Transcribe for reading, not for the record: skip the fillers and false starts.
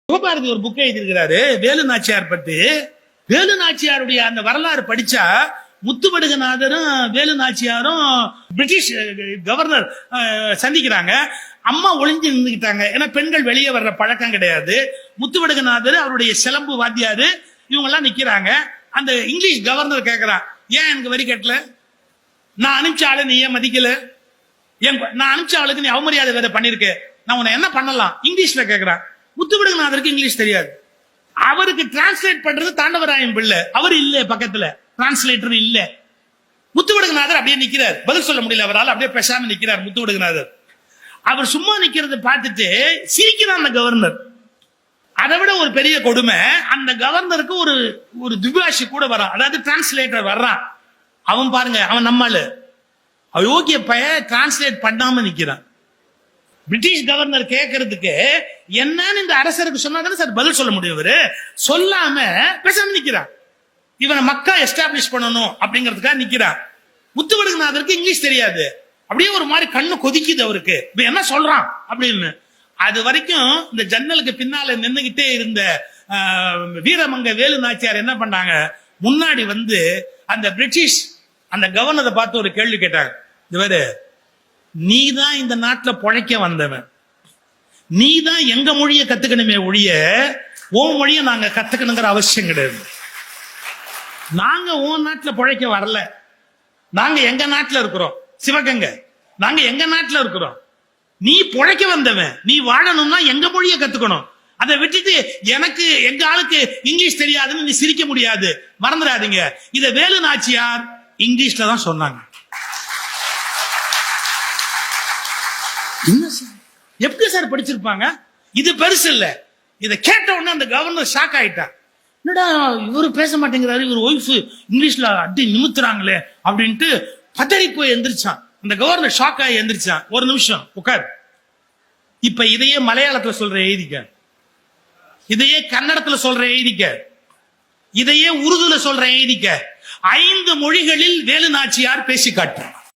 சிவபாரதி ஒரு புக் எழுதியிருக்கிறாரு வேலு நாச்சியார் பத்தி. வேலு நாச்சியாருடைய அந்த வரலாறு படிச்சா முத்துவடுகநாதரும் வேலு நாச்சியாரும் பிரிட்டிஷ் கவர்னர் சந்திக்கிறாங்க. அம்மா ஒளிஞ்சு நின்றுக்கிட்டாங்க, ஏன்னா பெண்கள் வெளியே வர்ற பழக்கம் கிடையாது. முத்துவடுகநாதர் அவருடைய சிலம்பு வாத்தியாரு இவங்க எல்லாம் நிக்கிறாங்க. அந்த இங்கிலீஷ் கவர்னர் கேட்கிறான், ஏன் எனக்கு வரி கட்டல? நான் அனுப்பிச்ச ஆளு நீ ஏன் மதிக்கல? நான் அனுப்பிச்ச ஆளுக்கு நீ அவமரியாதை வேற பண்ணிருக்க, நான் உன்னை என்ன பண்ணலாம்? இங்கிலீஷ்ல கேட்கிறான். முத்துவடுகநாதருக்கு இங்கிலீஷ் தெரியாது. அவருக்கு டிரான்ஸ்லேட் பண்றது தாண்டவராயன் பிள்ளை, அவர் இல்ல பக்கத்துல, டிரான்ஸ்லேட்டர் இல்ல. முத்துவடுகநாதர் அப்படியே நிக்கிறார், பதில் சொல்ல முடியல அவரால், அப்படியே பேசாம நிக்கிறார் முத்துவடுகநாதர். அவர் சும்மா நிக்கிறத பார்த்துட்டு சிரிக்கிறான் அந்த கவர்னர். அதை விட ஒரு பெரிய கொடுமை, அந்த கவர்னருக்கு ஒரு துபாஷி கூட வரான், அதாவது டிரான்ஸ்லேட்டர் வர்றான். அவன் பாருங்க, அவன் நம்மால யோகிய பைய டிரான்ஸ்லேட் பண்ணாம நிக்கிறான். பிரிட்டிஷ் கவர்னர் கேட்கறதுக்கு என்னன்னு இந்த அரசருக்கு சொன்னா சார் பதில் சொல்ல முடியும். இவரு சொல்லாம பேசாம நிக்கிறான். இவனை மக்கா எஸ்டாப்ளிஷ் பண்ணணும் அப்படிங்கிறதுக்காக நிக்கிறான். முத்துவடுகநாதருக்கு இங்கிலீஷ் தெரியாது, அப்படியே ஒரு மாதிரி கண்ணு கொதிக்குது அவருக்கு, என்ன சொல்றான் அப்படின்னு. அது வரைக்கும் இந்த ஜன்னலுக்கு பின்னால நின்னுகிட்டே இருந்த வீரமங்க வேலு நாச்சியார் என்ன பண்ணாங்க, முன்னாடி வந்து அந்த பிரிட்டிஷ் அந்த கவர்னரை பார்த்து ஒரு கேள்வி கேட்டாங்க. இவரு, நீ தான் இந்த நாட்டுல பொழைக்க வந்தவன், நீ தான் எங்க மொழியை கத்துக்கணுமே ஒழிய உன் மொழியை நாங்க கத்துக்கணுங்கிற அவசியம் கிடையாது. நாங்க உன் நாட்டுல பொழைக்க வரல, நாங்க எங்க நாட்டுல இருக்கிறோம், சிவகங்கை நாங்க எங்க நாட்டுல இருக்கிறோம். நீ பொழைக்க வந்தவன், நீ வாழணும்னா எங்க மொழியை கத்துக்கணும். அதை விட்டுட்டு எனக்கு எங்க ஆளுக்கு இங்கிலீஷ் தெரியாதுன்னு நீ சிரிக்க முடியாது, மறந்துடாதீங்க. இத வேலு நாச்சியார் இங்கிலீஷ்ல தான் சொன்னாங்க. என்ன சார், எப்படி சார் படிச்சிருப்பாங்க? இது பெருசு இல்ல. இதை கேட்ட உடனே அந்த கவர்னர் ஷாக் ஆயிட்டார். என்னடா இவரு பேச மாட்டேங்கிறாரு, இவர் ஒய்ஃப் இங்கிலீஷ்ல அடி நிமித்துறாங்களே அப்படின்ட்டு பதறி போய் எந்திரிச்சான். அந்த கவர்னர் ஷாக் ஆகி எந்திரிச்சான். ஒரு நிமிஷம் உட்கார், இப்ப இதையே மலையாளத்துல சொல்ற எழுதிக்க, இதையே கன்னடத்துல சொல்ற எழுதிக்க, இதையே உருதுல சொல்ற எழுதிக்க. 5 மொழிகளில் வேலு நாச்சியார் பேசி காட்டு.